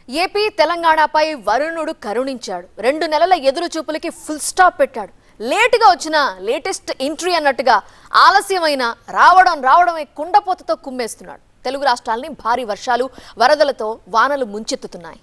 AP తెలంగాణపై వరుణుడు కరుణించాడు. 2 నెలల ఎదురు చూపులకి ఫుల్ స్టాప్ పెట్టాడు. లేటుగా వచ్చిన లేటెస్ట్ ఎంట్రీ అన్నట్టుగా ఆలస్యమైన రావడమే కుండపోతతో కుమ్మేస్తున్నాడు. తెలుగు రాష్ట్రాల్ని భారీ వర్షాలు, వరదలతో వానలు ముంచెత్తుతున్నాయి.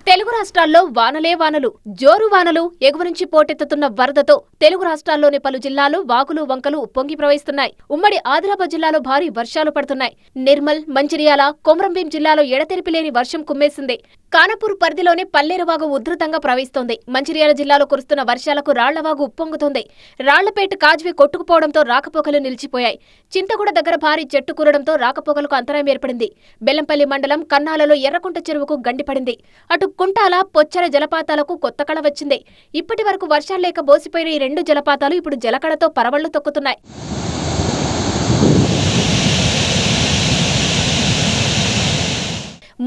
తెలుగు రాష్ట్రాల్లో వానలే వానలు, జోరు వానలు, ఎగువ నుంచి పోటెత్తుతున్న వరదతో తెలుగు రాష్ట్రాల్లోని పలు జిల్లాలు వాగులు వంకలు ఉప్పొంగి ప్రవహిస్తున్నాయి. ఉమ్మడి ఆదిలాబాద్ జిల్లాలో భారీ వర్షాలు పడుతున్నాయి. నిర్మల్, మంచిర్యాల, కొమరంభీం జిల్లాలో ఎడతెరిపి లేని వర్షం కుమ్మేసింది. కానపూర్ పరిధిలోని పల్లేరువాగు ఉధృతంగా ప్రవహిస్తోంది. మంచిర్యాల జిల్లాలో కురుస్తున్న వర్షాలకు రాళ్లవాగు ఉప్పొంగుతోంది. రాళ్లపేట కాజ్వే కొట్టుకుపోవడంతో రాకపోకలు నిలిచిపోయాయి. చింతగూడ దగ్గర భారీ చెట్టు కూరడంతో రాకపోకలకు అంతరాయం ఏర్పడింది. బెల్లంపల్లి మండలం కన్నాలలో ఎర్రకుంట చెరువుకు గండిపడింది. అటు కుంటాల, పొచ్చర జలపాతాలకు కొత్త కళ వచ్చింది. ఇప్పటి వరకు వర్షాలు లేక బోసిపోయిన ఈ 2 జలపాతాలు ఇప్పుడు జలకళతో పరవళ్లు తొక్కుతున్నాయి.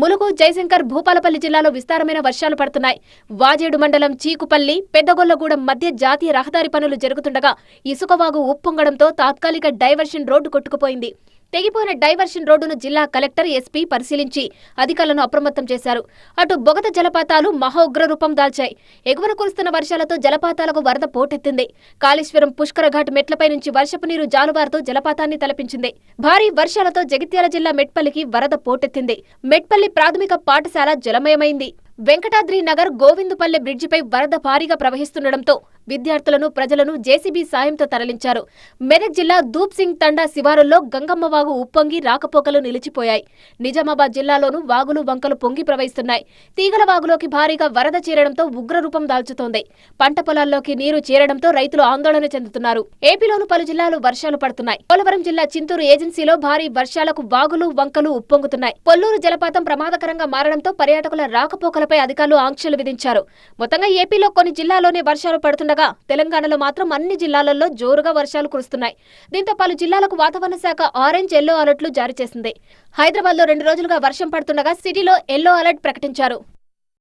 ములుగు, జయశంకర్, భూపాలపల్లి జిల్లాలో విస్తారమైన వర్షాలు పడుతున్నాయి. వాజేడు మండలం చీకుపల్లి, పెద్దగొల్లగూడెం మధ్య జాతీయ రహదారి పనులు జరుగుతుండగా ఇసుకవాగు ఉప్పొంగడంతో తాత్కాలిక డైవర్షన్ రోడ్డు కొట్టుకుపోయింది. తెగిపోయిన డైవర్షన్ రోడ్డును జిల్లా కలెక్టర్, ఎస్పీ పరిశీలించి అధికారులను అప్రమత్తం చేశారు. అటు బొగత జలపాతాలు మహోగ్ర రూపం దాల్చాయి. ఎగువన కురుస్తున్న వర్షాలతో జలపాతాలకు వరద పోటెత్తింది. కాళేశ్వరం పుష్కరఘాట్ మెట్లపై నుంచి వర్షపు నీరు జాలువారుతూ జలపాతాన్ని తలపించింది. భారీ వర్షాలతో జగిత్యాల జిల్లా మెట్పల్లికి వరద పోటెత్తింది. మెట్పల్లి ప్రాథమిక పాఠశాల జలమయమైంది. వెంకటాద్రి నగర్, గోవిందుపల్లె బ్రిడ్జిపై వరద భారీగా ప్రవహిస్తుండటంతో విద్యార్థులను, ప్రజలను జేసీబీ సాయంతో తరలించారు. మెదక్ జిల్లా దూప్ సింగ్ తండా శివారుల్లో గంగమ్మ వాగు ఉప్పొంగి రాకపోకలు నిలిచిపోయాయి. నిజామాబాద్ జిల్లాలోనూ వాగులు వంకలు పొంగి ప్రవహిస్తున్నాయి. తీగల వాగులోకి భారీగా వరద చేరడంతో ఉగ్రరూపం దాల్చుతోంది. పంట పొలాల్లోకి నీరు చేరడంతో రైతులు ఆందోళన చెందుతున్నారు. ఏపీలోను పలు జిల్లాలు వర్షాలు పడుతున్నాయి. పోలవరం జిల్లా చింతూరు ఏజెన్సీలో భారీ వర్షాలకు వాగులు వంకలు ఉప్పొంగుతున్నాయి. పొల్లూరు జలపాతం ప్రమాదకరంగా మారడంతో పర్యాటకుల రాకపోకలపై అధికారులు ఆంక్షలు విధించారు. మొత్తంగా ఏపీలో కొన్ని జిల్లాల్లోనే వర్షాలు పడుతుండగా తెలంగాణలో మాత్రం అన్ని జిల్లాలలో జోరుగా వర్షాలు కురుస్తున్నాయి. దీంతో పలు జిల్లాలకు వాతావరణ శాఖ ఆరెంజ్, ఎల్లో అలర్ట్లు జారీ చేసింది. హైదరాబాద్లో 2 రోజులుగా వర్షం పడుతుండగా సిటీలో ఎల్లో అలర్ట్ ప్రకటించారు.